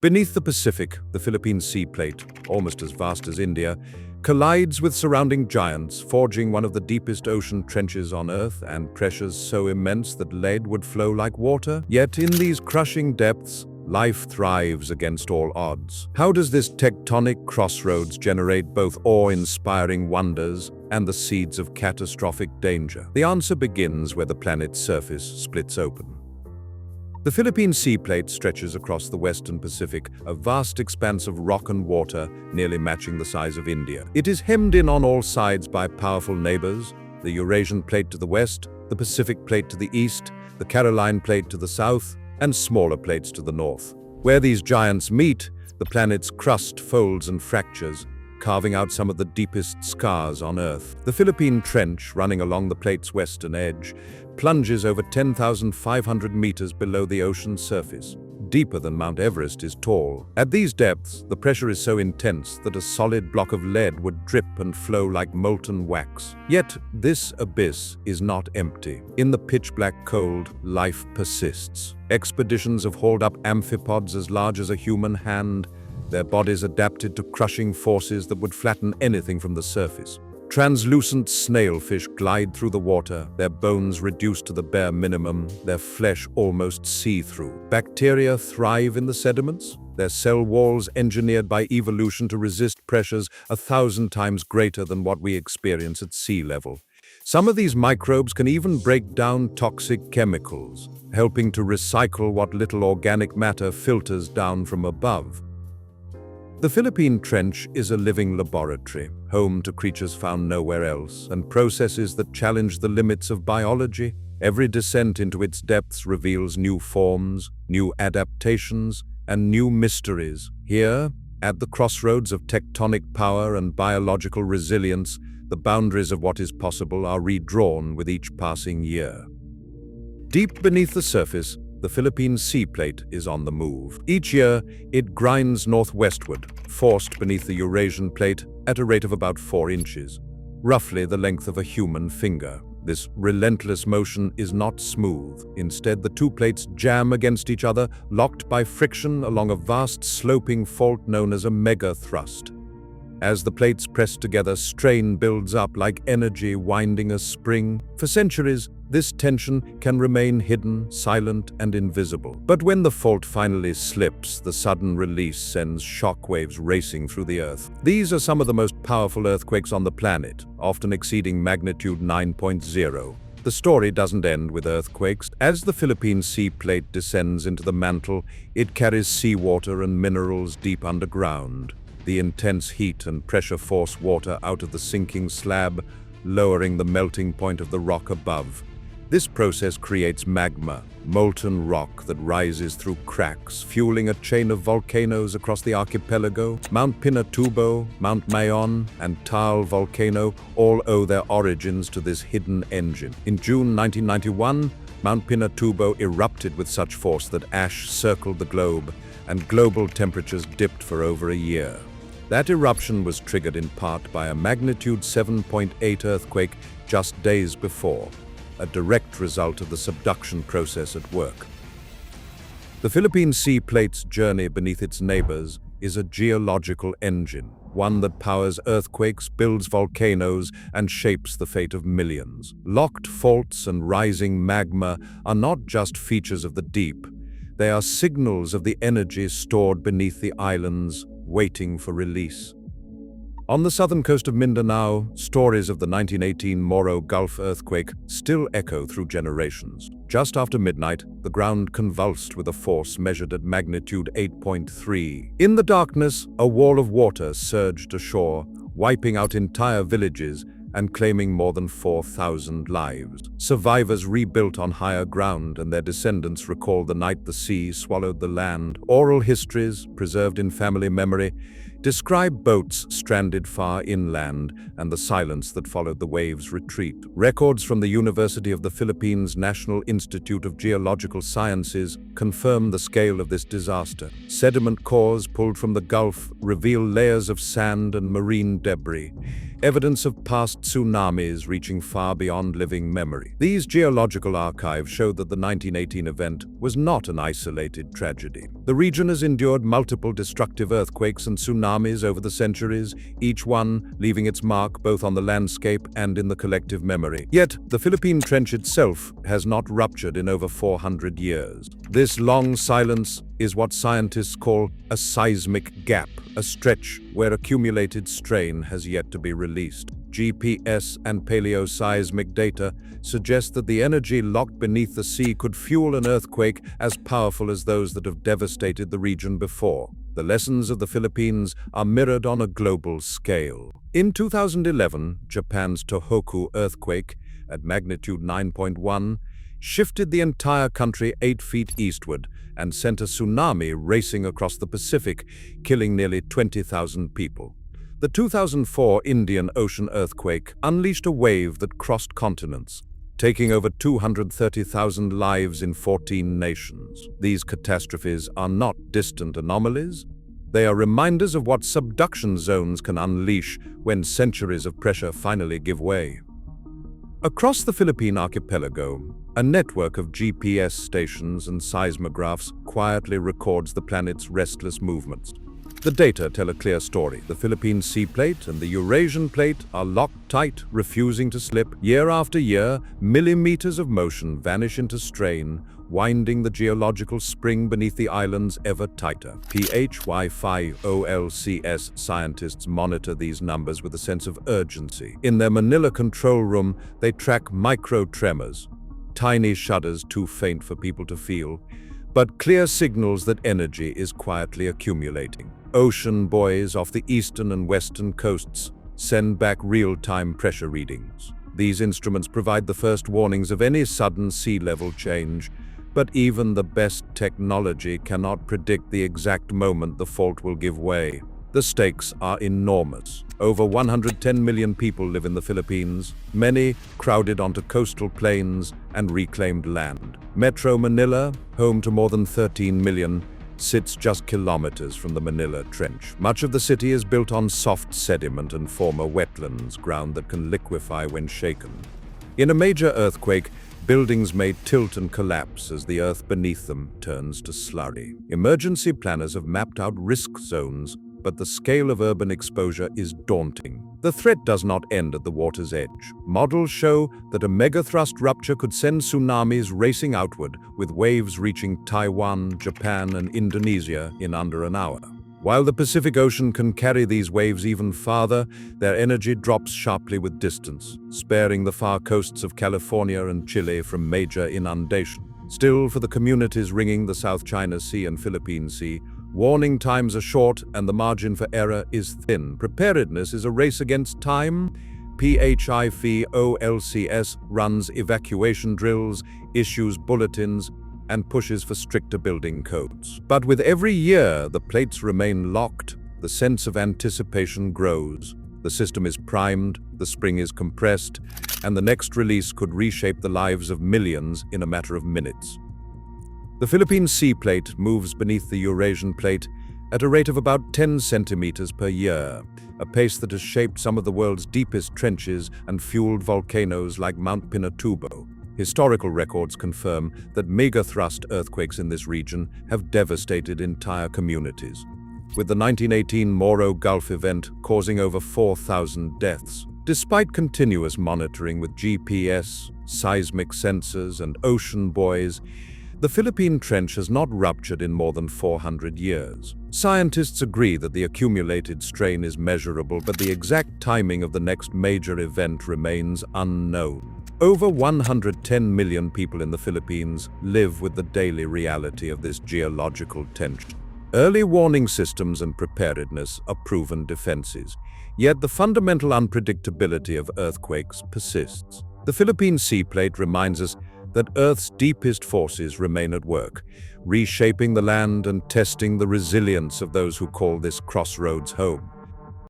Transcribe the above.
Beneath the Pacific, the Philippine Sea Plate, almost as vast as India, collides with surrounding giants, forging one of the deepest ocean trenches on Earth and pressures so immense that lead would flow like water. Yet in these crushing depths, life thrives against all odds. How does this tectonic crossroads generate both awe-inspiring wonders and the seeds of catastrophic danger? The answer begins where the planet's surface splits open. The Philippine Sea Plate stretches across the western Pacific, a vast expanse of rock and water nearly matching the size of India. It is hemmed in on all sides by powerful neighbors, the Eurasian Plate to the west, the Pacific Plate to the east, the Caroline Plate to the south, and smaller plates to the north. Where these giants meet, the planet's crust folds and fractures, carving out some of the deepest scars on Earth. The Philippine Trench, running along the plate's western edge, plunges over 10,500 meters below the ocean's surface. Deeper than Mount Everest is tall. At these depths, the pressure is so intense that a solid block of lead would drip and flow like molten wax. Yet, this abyss is not empty. In the pitch-black cold, life persists. Expeditions have hauled up amphipods as large as a human hand, their bodies adapted to crushing forces that would flatten anything from the surface. Translucent snailfish glide through the water, their bones reduced to the bare minimum, their flesh almost see-through. Bacteria thrive in the sediments, their cell walls engineered by evolution to resist pressures 1,000 times greater than what we experience at sea level. Some of these microbes can even break down toxic chemicals, helping to recycle what little organic matter filters down from above. The Philippine Trench is a living laboratory, home to creatures found nowhere else, and processes that challenge the limits of biology. Every descent into its depths reveals new forms, new adaptations, and new mysteries. Here, at the crossroads of tectonic power and biological resilience, the boundaries of what is possible are redrawn with each passing year. Deep beneath the surface, the Philippine Sea Plate is on the move. Each year, it grinds northwestward, forced beneath the Eurasian Plate at a rate of about 4 inches, roughly the length of a human finger. This relentless motion is not smooth. Instead, the two plates jam against each other, locked by friction along a vast sloping fault known as a Megathrust. As the plates press together, strain builds up like energy winding a spring. For centuries, this tension can remain hidden, silent, and invisible. But when the fault finally slips, the sudden release sends shockwaves racing through the Earth. These are some of the most powerful earthquakes on the planet, often exceeding magnitude 9.0. The story doesn't end with earthquakes. As the Philippine Sea Plate descends into the mantle, it carries seawater and minerals deep underground. The intense heat and pressure force water out of the sinking slab, lowering the melting point of the rock above. This process creates magma, molten rock that rises through cracks, fueling a chain of volcanoes across the archipelago. Mount Pinatubo, Mount Mayon, and Taal volcano all owe their origins to this hidden engine. In June 1991, Mount Pinatubo erupted with such force that ash circled the globe, and global temperatures dipped for over a year. That eruption was triggered in part by a magnitude 7.8 earthquake just days before, a direct result of the subduction process at work. The Philippine Sea Plate's journey beneath its neighbors is a geological engine, one that powers earthquakes, builds volcanoes, and shapes the fate of millions. Locked faults and rising magma are not just features of the deep, they are signals of the energy stored beneath the islands, waiting for release. On the southern coast of Mindanao, stories of the 1918 Moro Gulf earthquake still echo through generations. Just after midnight, the ground convulsed with a force measured at magnitude 8.3. In the darkness, a wall of water surged ashore, wiping out entire villages and claiming more than 4,000 lives. Survivors rebuilt on higher ground, and their descendants recall the night the sea swallowed the land. Oral histories, preserved in family memory, describe boats stranded far inland and the silence that followed the waves' retreat. Records from the University of the Philippines National Institute of Geological Sciences confirm the scale of this disaster. Sediment cores pulled from the Gulf reveal layers of sand and marine debris, evidence of past tsunamis reaching far beyond living memory. These geological archives show that the 1918 event was not an isolated tragedy. The region has endured multiple destructive earthquakes and tsunamis over the centuries, each one leaving its mark both on the landscape and in the collective memory. Yet, the Philippine Trench itself has not ruptured in over 400 years. This long silence is what scientists call a seismic gap, a stretch where accumulated strain has yet to be released. GPS and paleoseismic data suggest that the energy locked beneath the sea could fuel an earthquake as powerful as those that have devastated the region before. The lessons of the Philippines are mirrored on a global scale. In 2011, Japan's Tohoku earthquake, at magnitude 9.1, shifted the entire country 8 feet eastward and sent a tsunami racing across the Pacific, killing nearly 20,000 people. The 2004 Indian Ocean earthquake unleashed a wave that crossed continents, taking over 230,000 lives in 14 nations. These catastrophes are not distant anomalies. They are reminders of what subduction zones can unleash when centuries of pressure finally give way. Across the Philippine archipelago, a network of GPS stations and seismographs quietly records the planet's restless movements. The data tell a clear story. The Philippine Sea Plate and the Eurasian Plate are locked tight, refusing to slip. Year after year, millimeters of motion vanish into strain, winding the geological spring beneath the islands ever tighter. PHY-5OLCS scientists monitor these numbers with a sense of urgency. In their Manila control room, they track micro-tremors, tiny shudders too faint for people to feel, but clear signals that energy is quietly accumulating. Ocean buoys off the eastern and western coasts send back real-time pressure readings. These instruments provide the first warnings of any sudden sea level change, but even the best technology cannot predict the exact moment the fault will give way. The stakes are enormous. Over 110 million people live in the Philippines, many crowded onto coastal plains and reclaimed land. Metro Manila, home to more than 13 million, sits just kilometers from the Manila Trench. Much of the city is built on soft sediment and former wetlands, ground that can liquefy when shaken. In a major earthquake, buildings may tilt and collapse as the earth beneath them turns to slurry. Emergency planners have mapped out risk zones, but the scale of urban exposure is daunting. The threat does not end at the water's edge. Models show that a megathrust rupture could send tsunamis racing outward, with waves reaching Taiwan, Japan, and Indonesia in under an hour. While the Pacific Ocean can carry these waves even farther, their energy drops sharply with distance, sparing the far coasts of California and Chile from major inundation. Still, for the communities ringing the South China Sea and Philippine Sea, warning times are short and the margin for error is thin. Preparedness is a race against time. PHIFOLCS runs evacuation drills, issues bulletins, and pushes for stricter building codes. But with every year the plates remain locked, the sense of anticipation grows. The system is primed, the spring is compressed, and the next release could reshape the lives of millions in a matter of minutes. The Philippine Sea Plate moves beneath the Eurasian Plate at a rate of about 10 centimeters per year, a pace that has shaped some of the world's deepest trenches and fueled volcanoes like Mount Pinatubo. Historical records confirm that megathrust earthquakes in this region have devastated entire communities, with the 1918 Moro Gulf event causing over 4,000 deaths. Despite continuous monitoring with GPS, seismic sensors, and ocean buoys, the Philippine Trench has not ruptured in more than 400 years. Scientists agree that the accumulated strain is measurable, but the exact timing of the next major event remains unknown. Over 110 million people in the Philippines live with the daily reality of this geological tension. Early warning systems and preparedness are proven defenses, yet the fundamental unpredictability of earthquakes persists. The Philippine Sea Plate reminds us that Earth's deepest forces remain at work, reshaping the land and testing the resilience of those who call this crossroads home.